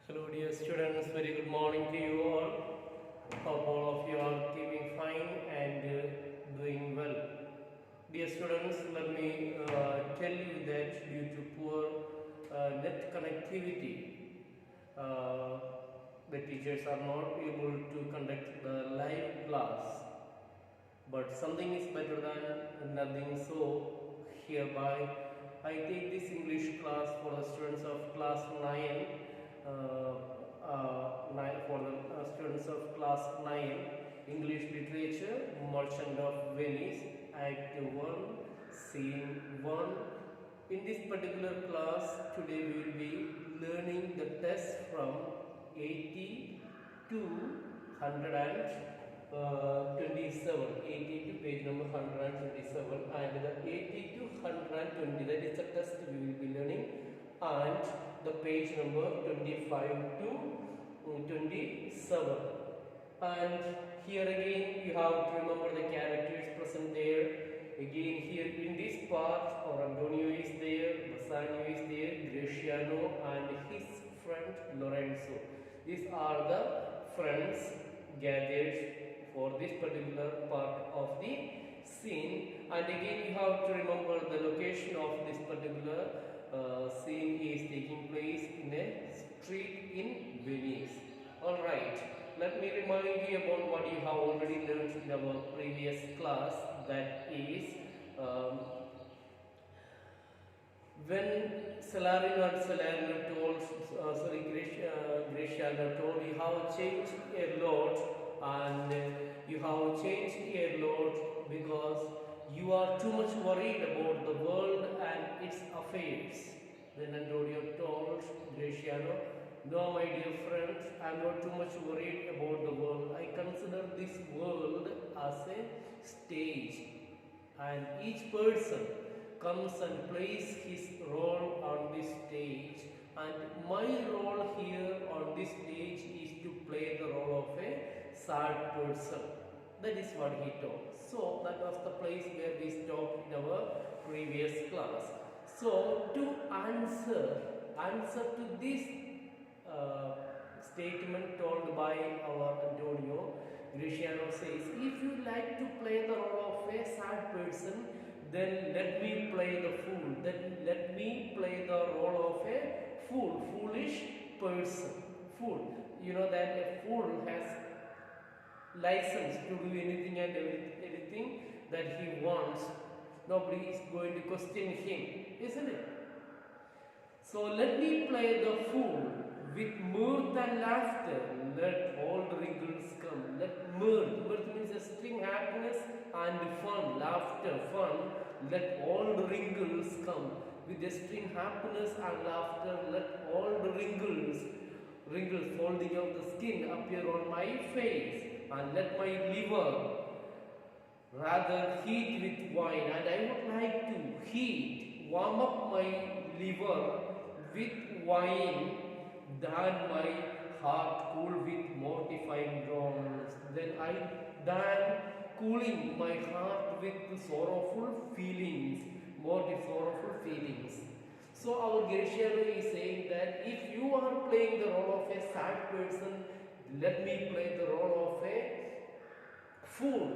Hello dear students, very good morning to you all. Hope all of you are keeping fine and doing well. Dear students, let me tell you that due to poor net connectivity, uh, the teachers are not able to conduct the live class. But something is better than nothing, so hereby I take this English class for the students of class 9, for the students of class 9, English Literature, Merchant of Venice, Act 1, Scene 1. In this particular class, today we will be learning the test from 80 to 127, 80 to page number 127, and the 80 to 120, that is the test we will be learning, and the page number 25 to 27. And here again you have to remember the characters present there. Again here in this part, Antonio is there, Bassanio is there, Graciano and his friend Lorenzo. These are the friends gathered for this particular part of the scene. And again you have to remember the location of this particular scene is taking place in a street in Venice. Alright, let me remind you about what you have already learned in our previous class, that is when Salarino and Salerno told, Graciano told, you have changed a lot, and you have changed a lot because you are too much worried about the world and its affairs. Then Antonio told Graciano, no, my dear friends, I am not too much worried about the world. I consider this world as a stage, and each person comes and plays his role on this stage, and my role here on this stage is to play the role of a sad person. That is what he told. So that was the place where we stopped in our previous class. So to answer to this statement told by our Antonio, Graciano says, if you like to play the role of a sad person, then let me play the fool. Then let me play the role of a foolish person. Fool. You know that a fool has license to do anything and everything that he wants. Nobody is going to question him, isn't it? So let me play the fool with mirth and laughter. Let all the wrinkles come. Let mirth means a string happiness and fun, laughter, fun. Let all the wrinkles come. With a string happiness and laughter, let all the wrinkles folding of the skin appear on my face, and let my liver rather heat with wine. And I would like to warm up my liver with wine, than my heart cool with mortifying groans. Then cooling my heart with sorrowful feelings, sorrowful feelings. So our Graciano is saying that if you are playing the role of a sad person, let me play the role of a fool,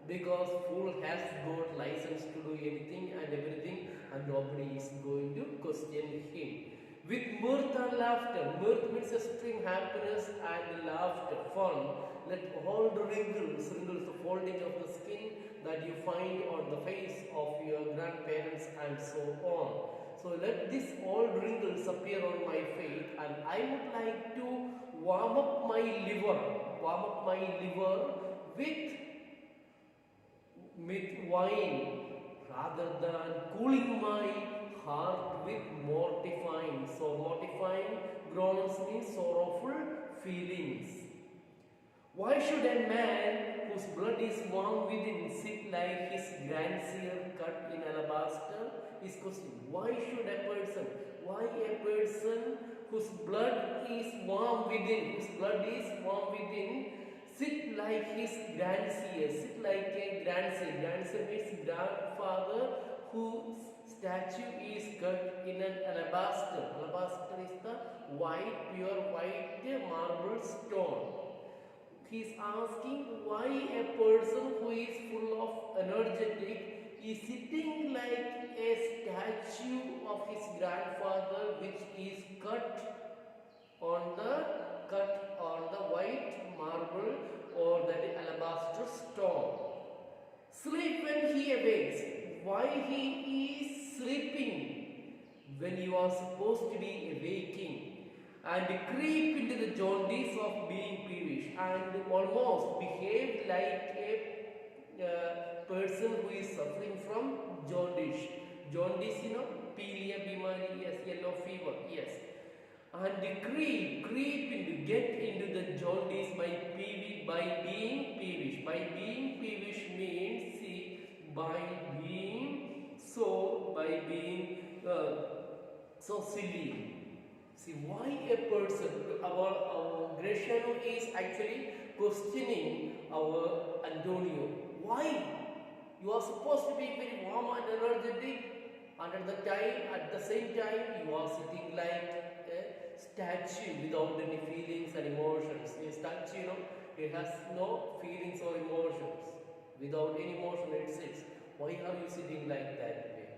because fool has got license to do anything and everything, and nobody is going to question him. With mirth and laughter, mirth means a string happiness, and laughter, fun. Let all the wrinkles, the folding of the skin that you find on the face of your grandparents and so on. So let this all wrinkles appear on my face, and I would like to warm up my liver with wine, rather than cooling my heart with mortifying. So mortifying groans means sorrowful feelings. Why should a man whose blood is warm within sit like his grandseer cut in alabaster? Is question. Why should a person whose blood is warm within, sit like his grandseer, sit like a grandseer. Grandseer means grandfather whose statue is cut in an alabaster. Alabaster is the white, pure white marble stone. He is asking why a person who is full of energetic is sitting like a statue of his grandfather, which is on the white marble or the alabaster stone. Sleep when he awakes. Why he is sleeping when you are supposed to be awaking, and creep into the jaundice of being peevish and almost behave like a person who is suffering from jaundice. Jaundice, Pelia Bimani, yes, yellow fever, yes. And get into the jaundice by being peevish. By being peevish means, see, by being so silly. See, why a person, our Graciano is actually questioning our Antonio. Why? You are supposed to be very warm and energetic, and at the same time, you are sitting like a statue without any feelings and emotions. A statue, it has no feelings or emotions. Without any emotion, it sits. Why are you sitting like that way?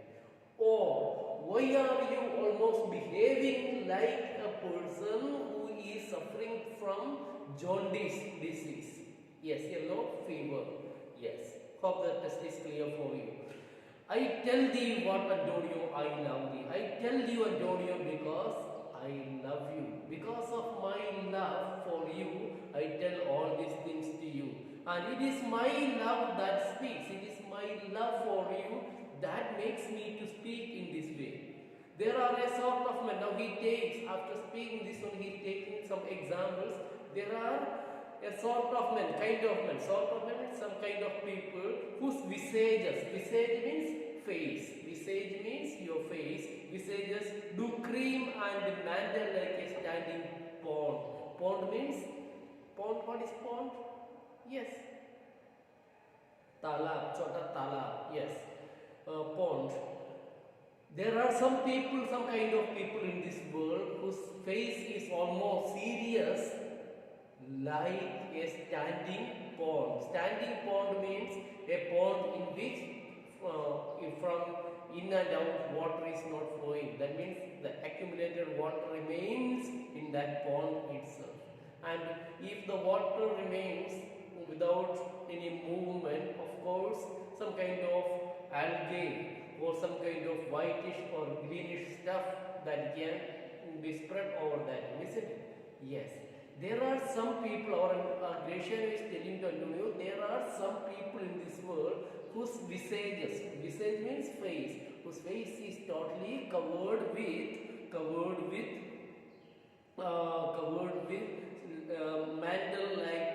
Or why are you almost behaving like a person who is suffering from jaundice disease? Yes, yellow fever. Yes. Hope the test is clear for you. I tell thee what, Antonio, I love thee. I tell you, Antonio, because I love you. Because of my love for you, I tell all these things to you. And it is my love that speaks. It is my love for you that makes me to speak in this way. There are a sort of men. Now he takes, after speaking this one, he is taking some examples. There are a sort of men, some kind of people whose visage means face. Visage means your face. Visages do cream and mantle like a standing pond. Pond means, what is pond? Yes. Talab, chota talab, yes. Pond. There are some kind of people in this world whose face is almost serious like a standing pond. Standing pond means a pond in which from in and out water is not flowing. That means the accumulated water remains in that pond itself. And if the water remains without any movement, of course, some kind of algae or some kind of whitish or greenish stuff that can be spread over that, isn't it? Yes. There are some people, or Graciano is telling to Antonio, there are some people in this world whose visage means face, whose face is totally covered with mantle like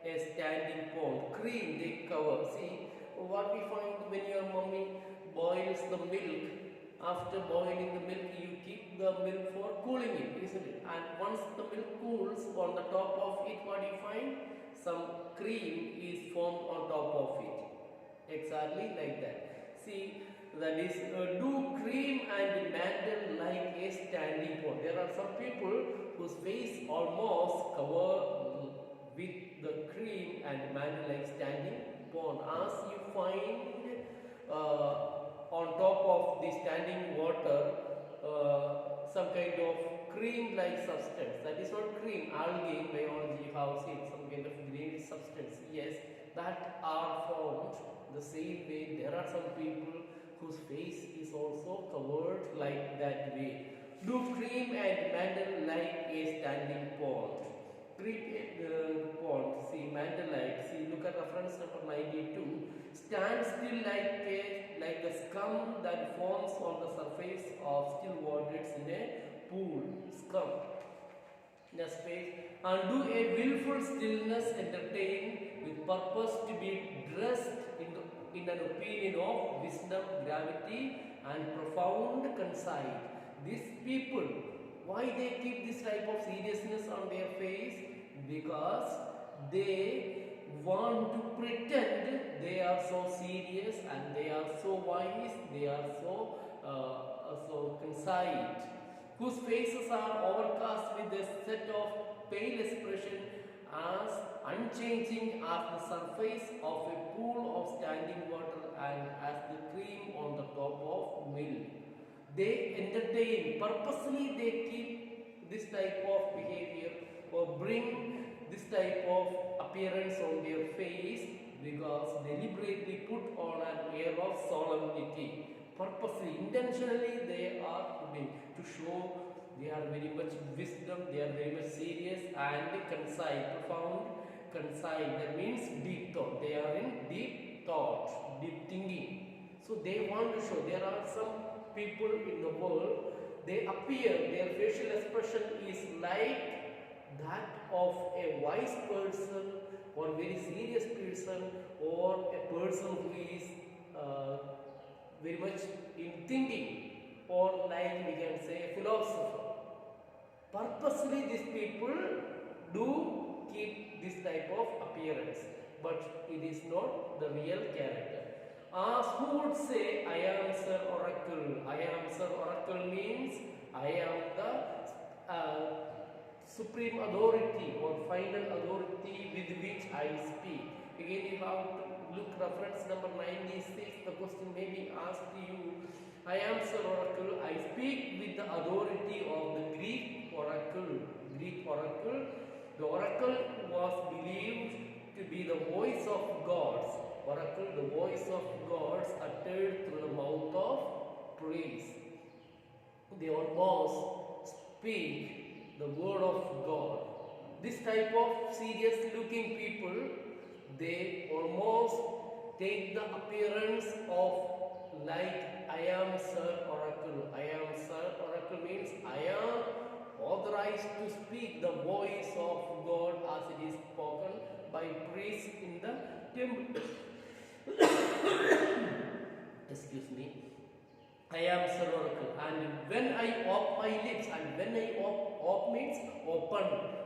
a standing pond. Cream they cover. See what we find when your mommy boils the milk. After boiling the milk, you keep the milk for cooling it, isn't it? And once the milk cools, on the top of it, what do you find? Some cream is formed on top of it. Exactly like that. See, that is do cream and mantle like a standing pond. There are some people whose face almost covered with the cream and mantle like standing pond. As you find on top of the standing water some kind of cream like substance. That is not cream, algae in biology you have seen some kind of green substance. Yes, that are found the same way. There are some people whose face is also covered like that way. Do cream and mantle like a standing pond. Cream pond, see mantle-like, see look at reference number 92. Stand still like the scum that forms on the surface of still waters in a pool. Scum in a space, and do a willful stillness entertain with purpose to be dressed in an opinion of wisdom, gravity, and profound conceit. These people, why they keep this type of seriousness on their face? Because they want to pretend they are so serious and they are so wise, they are so conceit, whose faces are overcast with a set of pale expression as unchanging as the surface of a pool of standing water and as the cream on the top of milk. They entertain, purposely they keep this type of behavior or bring this type of appearance on their face because deliberately put on an air of solemnity. Purposely, intentionally they are putting to show they are very much wisdom, they are very much serious and concise, profound, concise. That means deep thought. They are in deep thought, deep thinking. So they want to show there are some people in the world, they appear, their facial expression is like that of a wise person or very serious person or a person who is very much in thinking or like we can say a philosopher. Purposely these people do keep this type of appearance, but it is not the real character. As who would say, I am Sir Oracle. I am Sir Oracle means I am the supreme authority or final authority with which I speak. Again, you have to look reference number 96. The question may be asked to you. I am Sir Oracle. I speak with the authority of the Greek oracle. Greek oracle. The oracle was believed to be the voice of gods. Oracle, the voice of gods uttered through the mouth of praise. They almost speak the word of God. This type of serious looking people, they almost take the appearance of like I am Sir Oracle. I am Sir Oracle means I am authorized to speak the voice of God as it is spoken by priests in the temple. Excuse me. I am Sir Oracle, and when I open my lips, and when I op means open,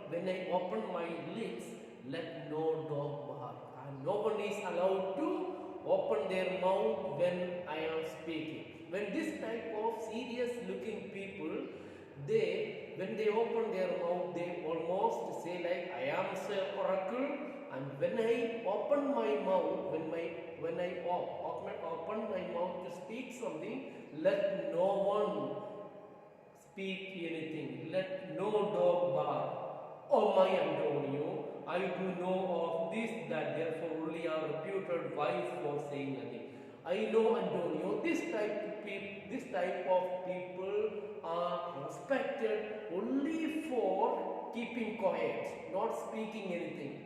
when I open my lips, let no dog bark, and no one is allowed to open their mouth when I am speaking. When this type of serious looking people, they, when they open their mouth, they almost say like I am Sir Oracle, and when I open my mouth, when I open my mouth to speak something, let no one speak anything, let no dog bark. Oh my Antonio, I do know of this, that therefore only are reputed wise for saying nothing. I know Antonio, this type of people are respected only for keeping quiet, not speaking anything.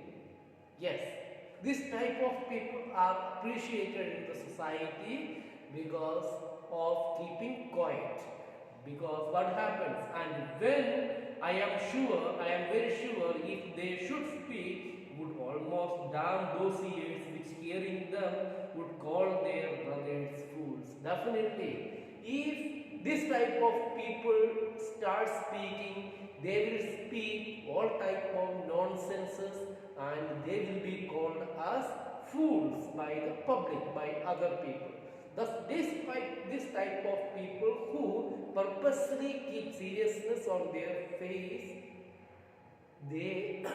Yes, this type of people are appreciated in the society because of keeping quiet. Because what happens, and when I am very sure, if they should speak, would almost damn those ears which hearing them would call their brothers fools. Definitely, if this type of people start speaking, they will speak all type of nonsenses and they will be called as fools by the public, by other people. Thus, despite this type of people who purposely keep seriousness on their face, they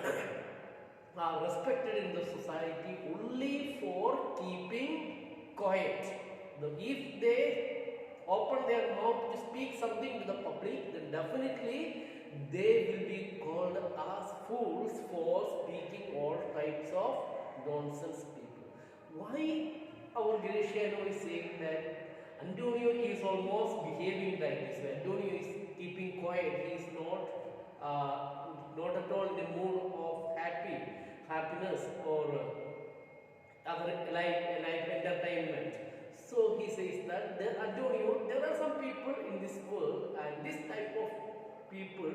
are respected in the society only for keeping quiet. If they open their mouth to speak something to the public, then definitely they will be called as fools for speaking all types of nonsense people. Why our Graciano is saying that Antonio is almost behaving like this way? Antonio is keeping quiet. He is not at all in the mood of happiness or other like entertainment. So he says that Antonio, there are some people in this world, and this type of people,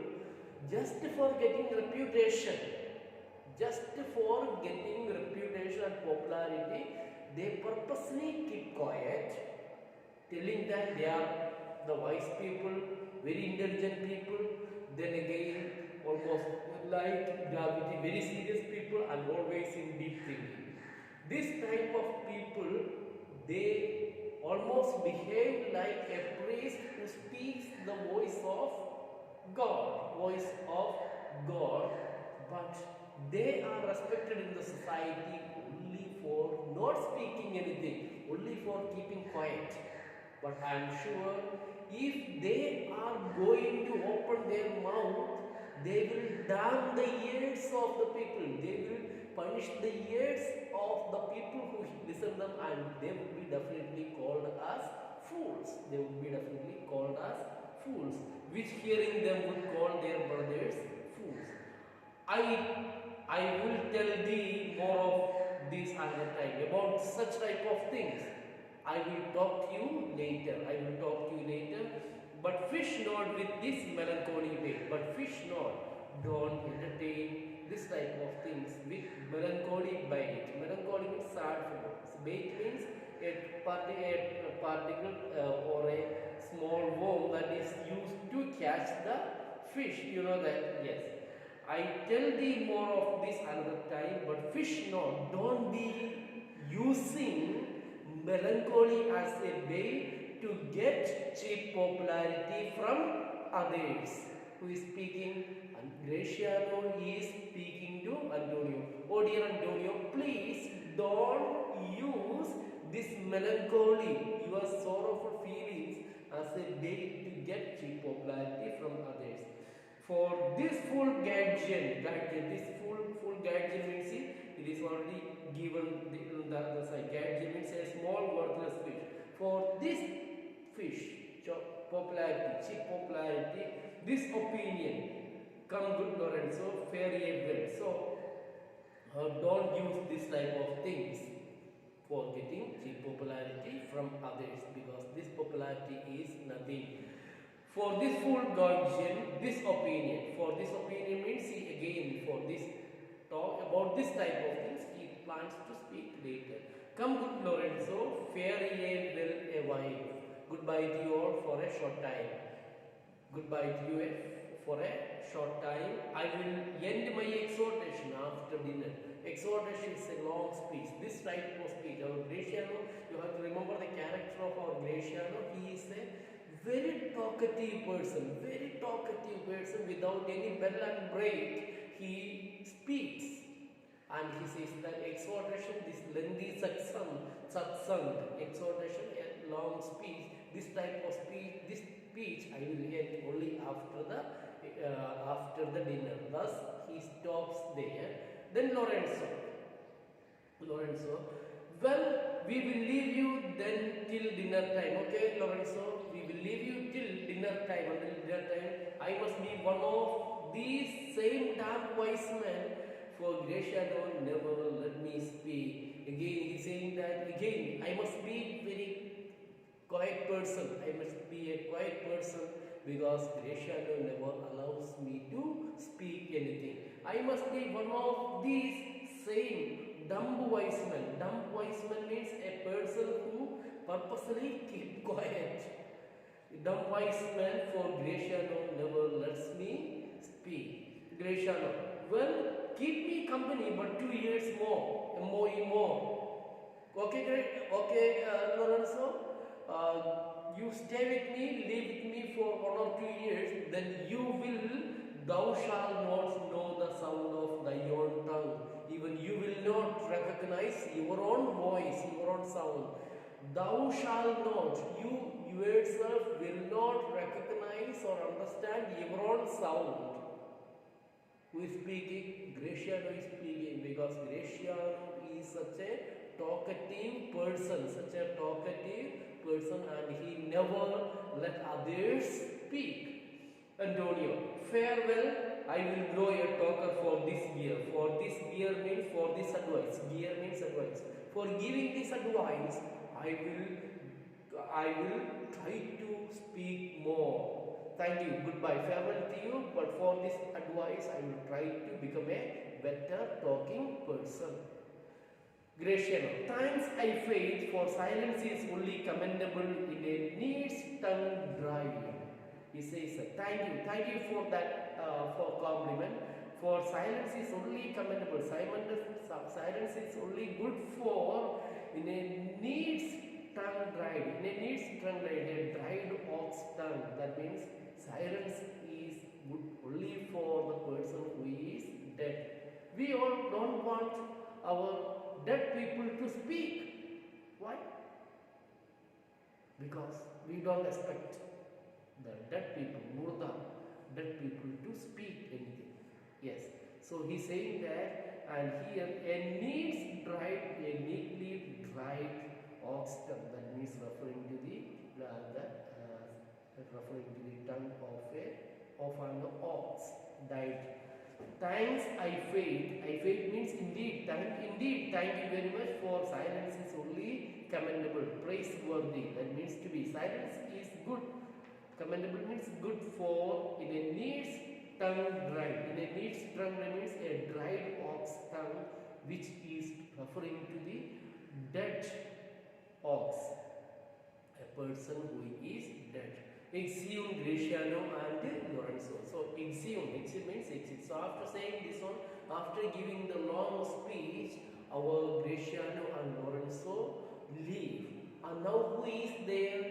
just for getting reputation and popularity, they purposely keep quiet, telling that they are the wise people, very intelligent people, then again almost like gravity, very serious people and always in deep thinking. This type of people, they almost behave like a priest who speaks the voice of God, voice of they are respected in the society only for not speaking anything, only for keeping quiet. But I am sure if they are going to open their mouth, they will damn the ears of the people. They will punish the ears of the people who listen them, and they will be definitely called as fools. They will be definitely called as fools, which hearing them would call their brothers fools. I I will tell thee more of this another time about such type of things. I will talk to you later. I will talk to you later. But fish not with this melancholy bait. But fish not. Don't entertain this type of things with melancholy bait. Melancholy means sad feelings. Bait means a particle or a small worm that is used to catch the fish. You know that? Yes. I tell thee more of this another time. But fish not. Don't be using melancholy as a way to get cheap popularity from others. Who is speaking? Graciano is speaking to Antonio. Oh dear Antonio, please don't use this melancholy, your sorrowful feelings as a way to get cheap popularity from others. For this full gadget, this full gadget means it is already given the side. Gadget means a small worthless fish. For this fish, popularity, cheap popularity, this opinion, come good Lorenzo, fare ye well. So don't use this type of things for getting cheap popularity from others, because this popularity is nothing. For this full guardian, this opinion. For this opinion means, see again, for this talk about this type of things, he plans to speak later. Come good Lorenzo, fare ye well a while. Goodbye to you all for a short time. Goodbye to you for a short time. I will end my exhortation after dinner. Exhortation is a long speech. This type of speech, our Graciano, you have to remember the character of our Graciano. He is a very talkative person without any bell and break. He speaks and he says that exhortation, this lengthy satsang, exhortation, a long speech, this type of speech I will end only after the dinner. Thus he stops there. Then Lorenzo, well, we will leave you then till dinner time. Okay, Lorenzo, we will leave you till dinner time. Until dinner time, I must be one of these same damn wise men. For Graciano never let me speak. Again, he is saying that again, I must be very quiet person. I must be a quiet person because Graciano never allows me to speak anything. I must be one of these same dumb wise men. Dumb wise man means a person who purposely keep quiet. Dumb wise man, for Graciano never lets me speak. Graciano, well, keep me company but 2 years more. Okay, great. Okay, Lorenzo, you stay with me, live with me for 1 or 2 years, then thou shalt not know the sound of thy own tongue. Even you will not recognize your own voice, your own sound. Thou shalt not, you yourself will not recognize or understand your own sound. Who is speaking? Graciano is speaking, because Graciano is such a talkative person, and he never let others speak. Antonio, farewell. I will grow a talker for this year. For this year means for this advice. Year means advice. For giving this advice, I will try to speak more. Thank you. Goodbye. Farewell to you. But for this advice, I will try to become a better talking person. Graciano, thanks I faith, for silence is only commendable in a needs tongue dried. He says, thank you for that for compliment. For silence is only commendable. Silence is only good for in a needs tongue dried. In a needs tongue dried, a dried ox tongue. That means silence is good only for the person who is dead. We all don't want our dead people to speak. Why? Because we don't expect the dead people, murda, dead people to speak anything. Yes. So he's saying that, and here a neatly dried ox tongue, that means referring to referring to the tongue of an ox died. Thanks, I failed. I failed means indeed. Indeed, thank you very much, for silence is only commendable, praiseworthy. That means to be. Silence is good. Commendable means good for in a neat's tongue dried. In a neat's tongue means a dried ox tongue, which is referring to the dead ox, a person who is dead. Exeunt, Graciano and Lorenzo. So exeunt, means exit. So after saying this one, after giving the long speech, our Graciano and Lorenzo leave. And now who is there?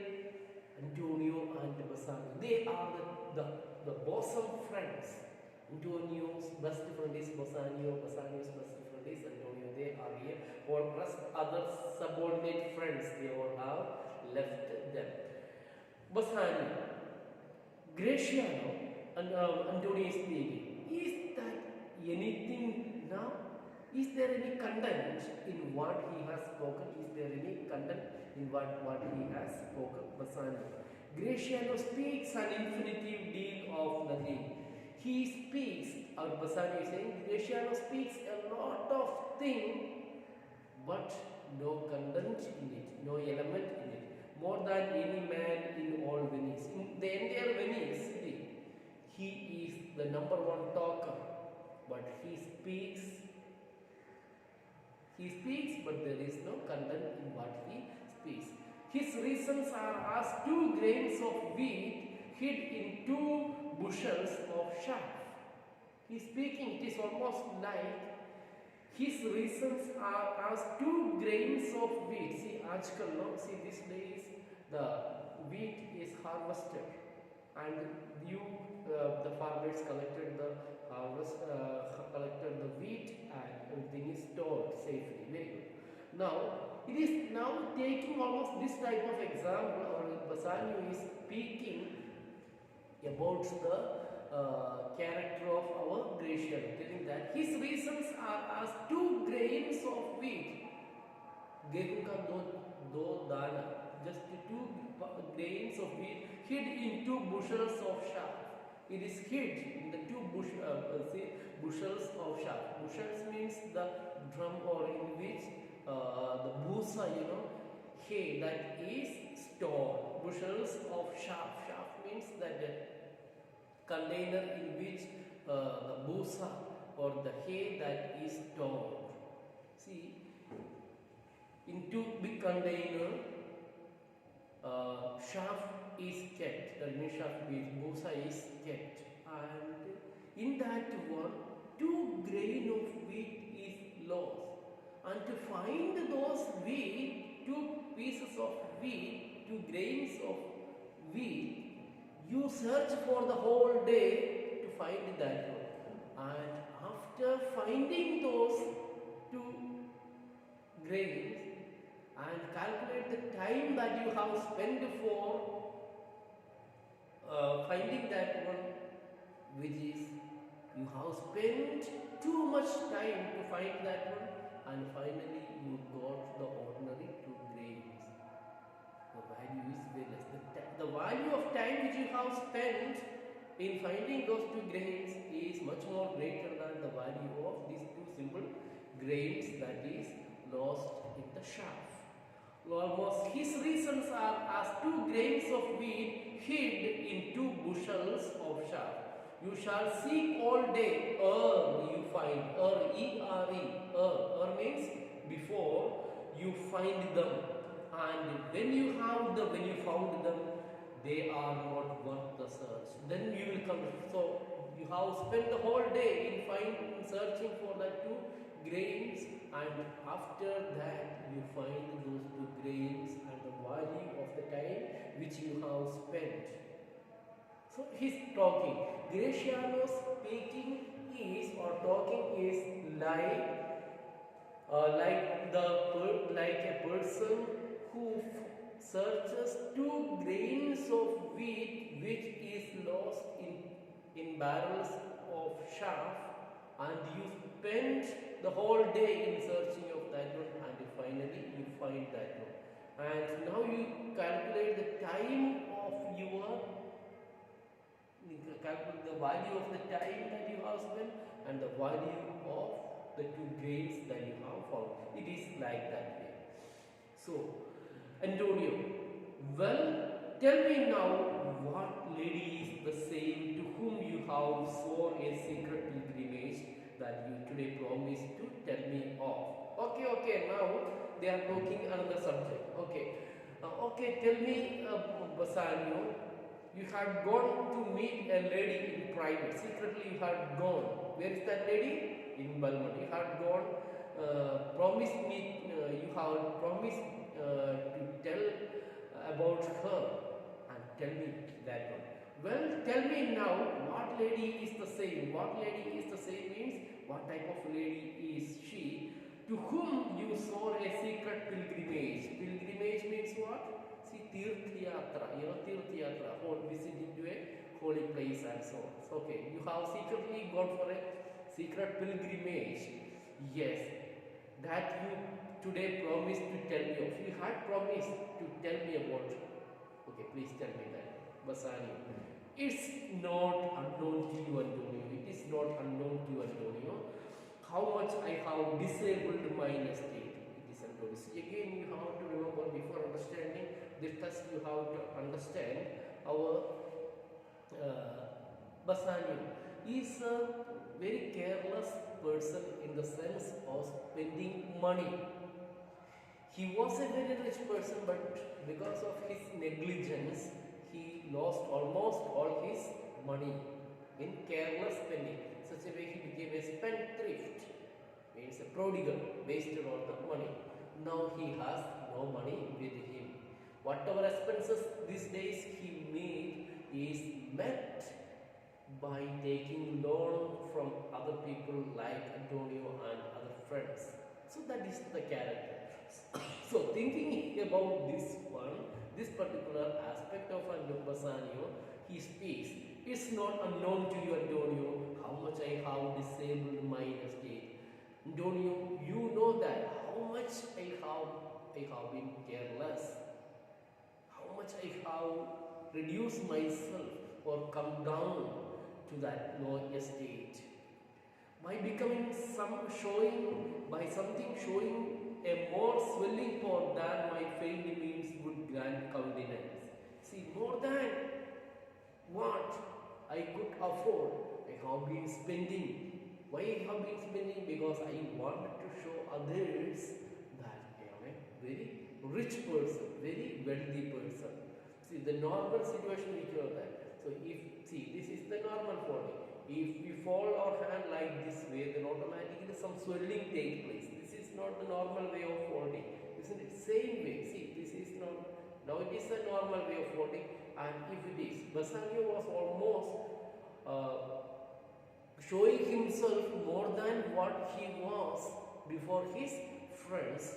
Antonio and Bassanio. They are the bosom friends. Antonio's best friend is Bassanio, Bassanio's best friend is Antonio. They are here. Or plus other subordinate friends, they all have left them. Bassanio, Graciano, and Antonio is speaking. Is that anything now? Is there any content in what he has spoken? Is there any content in what he has spoken? Bassanio. Graciano speaks an infinitive deal of nothing. He speaks, or Bassanio is saying, Graciano speaks a lot of things, but no content in it, no element in it. More than any man in all Venice. In the entire Venice city, he is the number one talker, but he speaks, but there is no content in what he speaks. His reasons are as 2 grains of wheat hid in 2 bushels of chaff. He is speaking, it is almost like his reasons are as 2 grains of wheat. See, Ajkal, no? See, these days the wheat is harvested, and the farmers collected the collected the wheat, and everything is stored safely. Very good. Now, it is now taking almost this type of example, or Bassanio is speaking about the character of our Graciano, telling that his reasons are as 2 grains of wheat. Gehu ka do dana, just 2 grains of wheat hid in 2 bushels of chaff. It is hid in the 2 bushels of chaff. Bushels means the drum, or in which the busa, hay that is stored. Bushels of chaff. Chaff means that container in which the busa, or the hay that is stored. See, in 2 big container, chaff is kept. That means chaff means busa is kept, and in that one, 2 grain of wheat is lost. And to find those wheat, 2 pieces of wheat, 2 grains of wheat, you search for the whole day to find that one. And after finding those 2 grains, and calculate the time that you have spent for finding that one, which is you have spent too much time to find that one, and finally you got the ordinary 2 grains. The value is very less. The value of time which you have spent in finding those 2 grains is much more greater than the value of these 2 simple grains that is lost in the chaff. Almost his reasons are as 2 grains of wheat hid in 2 bushels of chaff. You shall seek all day, you find. E-R-E, means before you find them. And when you found them, they are not worth the search. Then you will come. So you have spent the whole day in searching for the 2 grains, and after that you find those 2 grains and the value of the time which you have spent. So he's talking. Graciano speaking is, or talking is, like a person who searches 2 grains of wheat which is lost in barrels of chaff, and you spend the whole day in searching of that one, and finally you find that one, and now you calculate the time of your calculate the value of the time that you have spent and the value of the 2 grades that you have found. It is like that way. So, Antonio, well, tell me now, what lady is the same to whom you have sworn a secret pilgrimage that you today promised to tell me of? Okay, now they are talking another subject. Okay, tell me, Bassanio, you had gone to meet a lady in private. Secretly you had gone. Where is that lady? In Balmain. You had gone, promised me, you had promised to tell about her, and tell me that one. Well, tell me now, what lady is the same? What lady is the same means, what type of lady is she to whom you swore a secret pilgrimage? Pilgrimage means what? See, Tirth Yatra, Tirth Yatra, visiting to a holy place and so on. Okay, you have secretly gone for a secret pilgrimage. Yes, that you today promised to tell me of. You had promised to tell me about. Okay, please tell me that, Basani. It's not unknown to you, Antonio. It is not unknown to you, Antonio. How much I have disabled my estate. It is Antonio. See, again, you have to remember, before understanding this test, you have to understand our Bassanio is a very careless person in the sense of spending money. He was a very rich person, but because of his negligence, he lost almost all his money in careless spending. Such a way he became a spendthrift, means a prodigal, wasted all the money. Now he has no money with him. Whatever expenses these days he made is met by taking loan from other people like Antonio and other friends. So that is the character. So thinking about this one, this particular aspect of Bassanio, he speaks. It's not unknown to you, Antonio, how much I have disabled my estate. Antonio, you know that how much I have been careless, how much I have reduced myself or come down to that low estate. By becoming by something showing a more swelling pot than my feigned means would grant countenance. See, more than what I could afford, I have been spending. Why I have been spending? Because I wanted to show others that I am a very rich person, very wealthy person. See, the normal situation we know that. So this is the normal falling. If we fold our hand like this way, then automatically some swelling takes place. This is not the normal way of folding. Isn't it? Same way. See, this is not. Now it is a normal way of folding. And if it is, Bassanio was almost showing himself more than what he was before his friends.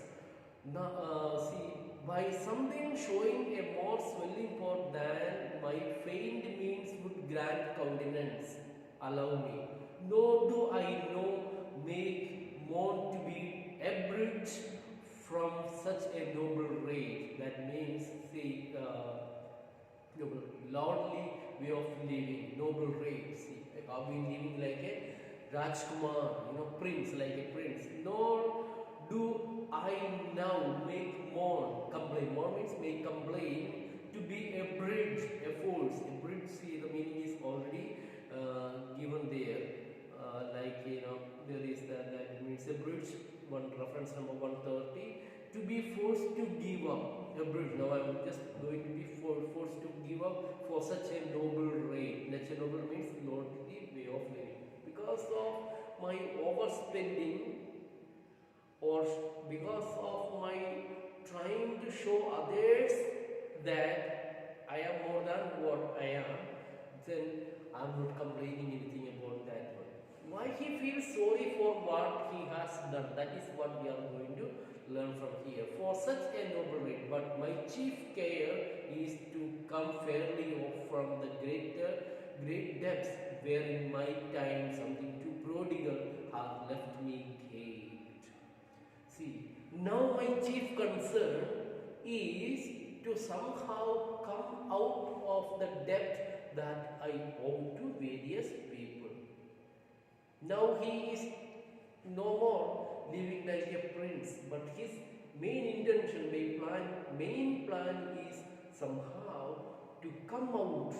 Now, by something showing a more swelling pot than my feigned means would grant countenance, allow me. Nor do I make mourn to be abridged from such a noble rate. That means, noble, lordly way of living, noble rate. See, I've been living like a Rajkumar, prince, like a prince. Nor do I now make mourn, complain. Mourn means make complain to be a bridge, a force. A bridge, see, the meaning is already given there. There is that means a bridge, one reference number 130. To be forced to give up a bridge. Now I am just going to be forced to give up for such a noble rate. Such a noble means lordly way of living. Because of my overspending, or because of my trying to show others that I am more than what I am, then I am not complaining anything about that one. Why he feels sorry for what he has done. That is what we are going to learn from here. For such a noble rate, but my chief care is to come fairly off from the great depths wherein my time something too prodigal hath left me gaped. See, now my chief concern is to somehow come out of the debt that I owe to various people. Now he is no more living like a prince, but his main intention, main plan is somehow to come out,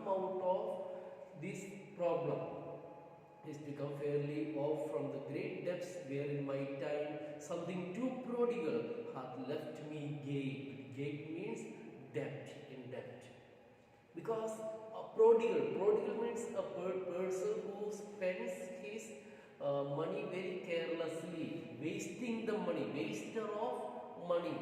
of this problem, is to come fairly off from the great depths wherein my time, something too prodigal, hath left me gaped. Gape means debt, in debt. Because a prodigal means a person who spends his money very carelessly, wasting the money, waster of money.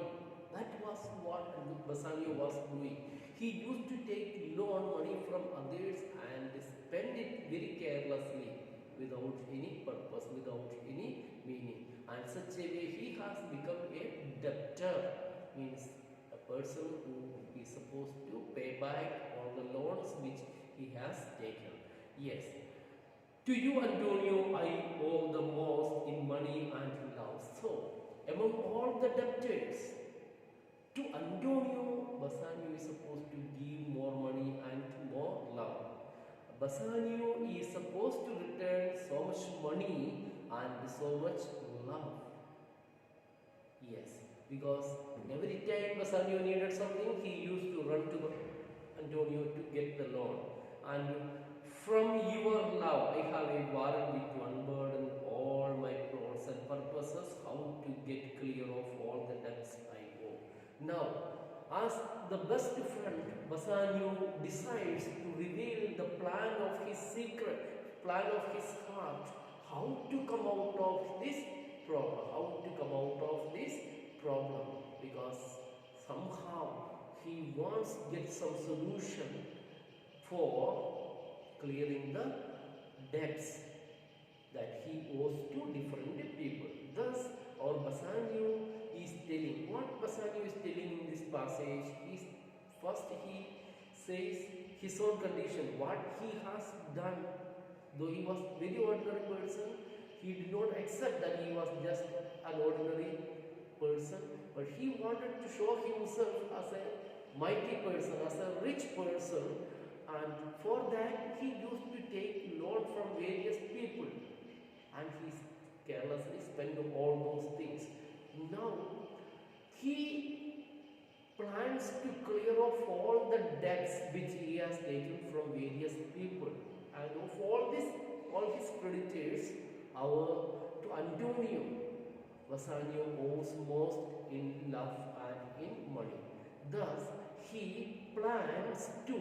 That was what Bassanio was doing. He used to take loan money from others and spend it very carelessly, without any purpose, without any meaning. And such a way he has become a debtor, means a person who is supposed to pay back all the loans which he has taken. Yes. To you, Antonio, I owe the most in money and love. So, among all the debtors, to Antonio, Bassanio is supposed to give more money and more love. Bassanio is supposed to return so much money and so much love. Yes, because every time Bassanio needed something, he used to run to Antonio to get the loan. And from your love, I have a warranty to unburden all my plots and purposes, how to get clear of all the debts I owe. Now, as the best friend, Bassanio decides to reveal the plan of his secret, plan of his heart, how to come out of this problem, because somehow he wants to get some solution for clearing the debts that he owes to different people. Thus, our Bassanio is telling, what Bassanio is telling in this passage is, first he says his own condition, what he has done. Though he was very ordinary person, he did not accept that he was just an ordinary person, but he wanted to show himself as a mighty person, as a rich person, and for that he used to take loan from various people, and he carelessly spent all those things. Now he plans to clear off all the debts which he has taken from various people, and of all his creditors, to Antonio, Bassanio owes most in love and in money. Thus, he plans to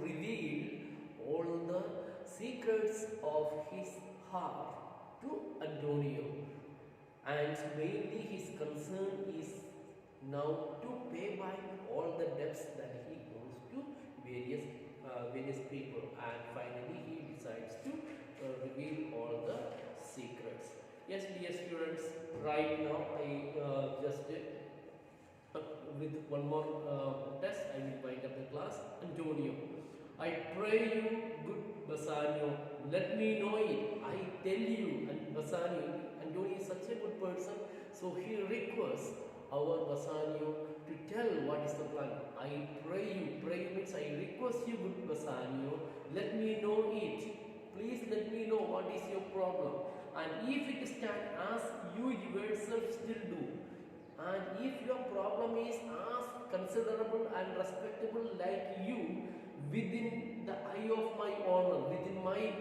reveal all the secrets of his heart to Antonio, and mainly his concern is now to pay back all the debts that he owes to various people, and finally he decides to reveal all the secrets. Yes, dear students, right now I just with one more test I will wind up the class. Antonio, I pray you, good Bassanio, let me know it. I tell you, and Bassanio, Antonio is such a good person, so he requests our Bassanio to tell what is the plan. I pray means I request you, good Bassanio, let me know it. Please let me know what is your problem, and if it stands as you yourself still do, and if your problem is as considerable and respectable like you, within the eye of my honor, within my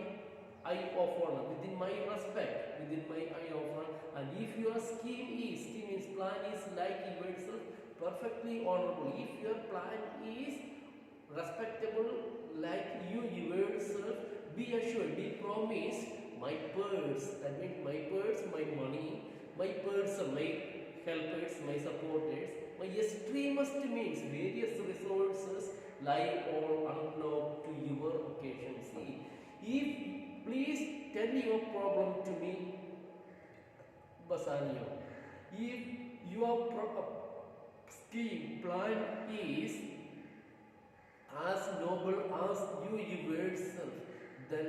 eye of honor, within my respect, within my eye of honor, and if your scheme means plan is like yourself, perfectly honorable, if your plan is respectable like you yourself, be assured, be promised, my purse, that means my purse, my money, my person, my helpers, my supporters, my extremest means, various resources lie all unlocked to your occasion. See, your problem to me, Bassanio. If your scheme plan is as noble as you yourself, then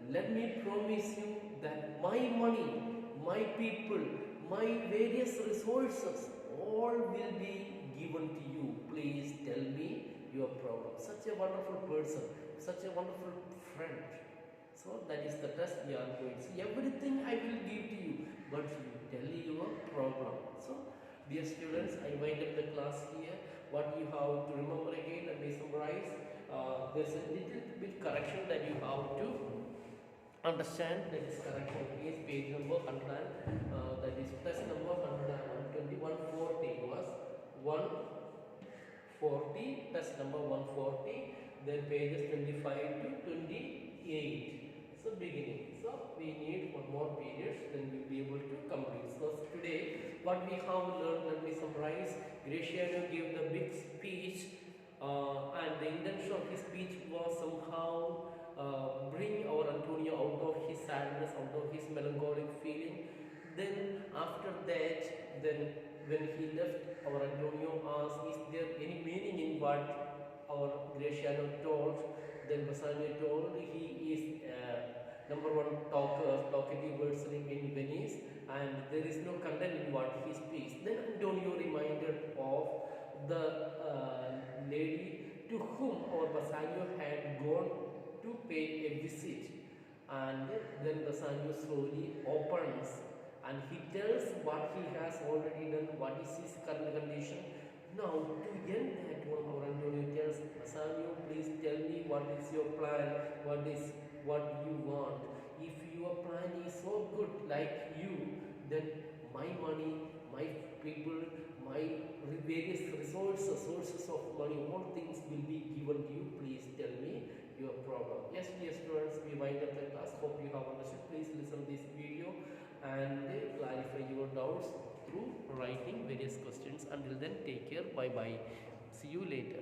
let me promise you that my money, my people, my various resources, all will be given to you. Please tell me your problem. Such a wonderful person, such a wonderful friend. So that is the test we are going. See, everything I will give to you, but you tell your problem. So, dear students, I wind up the class here. What you have to remember again, let me summarize. There's a little bit correction that you have to understand. That is correction is page number 100. That is test number 120, 140 was 140, test number 140. Then pages 25 to 28. So beginning. So we need one more period, then we'll be able to complete. So today what we have learned, let me summarize. Graciano gave the big speech, and the intention of his speech was somehow bring our Antonio out of his sadness, out of his melancholic feeling. Then after that, then when he left, our Antonio asked, is there any meaning in what our Graciano told? Then Bassanio told he is number one talkative person in Venice, and there is no content in what he speaks. Then Antonio reminded of the lady to whom our Bassanio had gone to pay a visit, and then Bassanio slowly opens and he tells what he has already done, what is his current condition. Now, to end that one, our Antonio tells Bassanio, please tell me what is your plan, what you want. If your plan is so good like you, then my money, my people, my various sources of money, all things will be given to you. Please tell me your problem. Yes, dear students, we wind up the class. Hope you have understood. Please listen to this video and clarify your doubts through writing various questions. Until then, take care. Bye bye. See you later.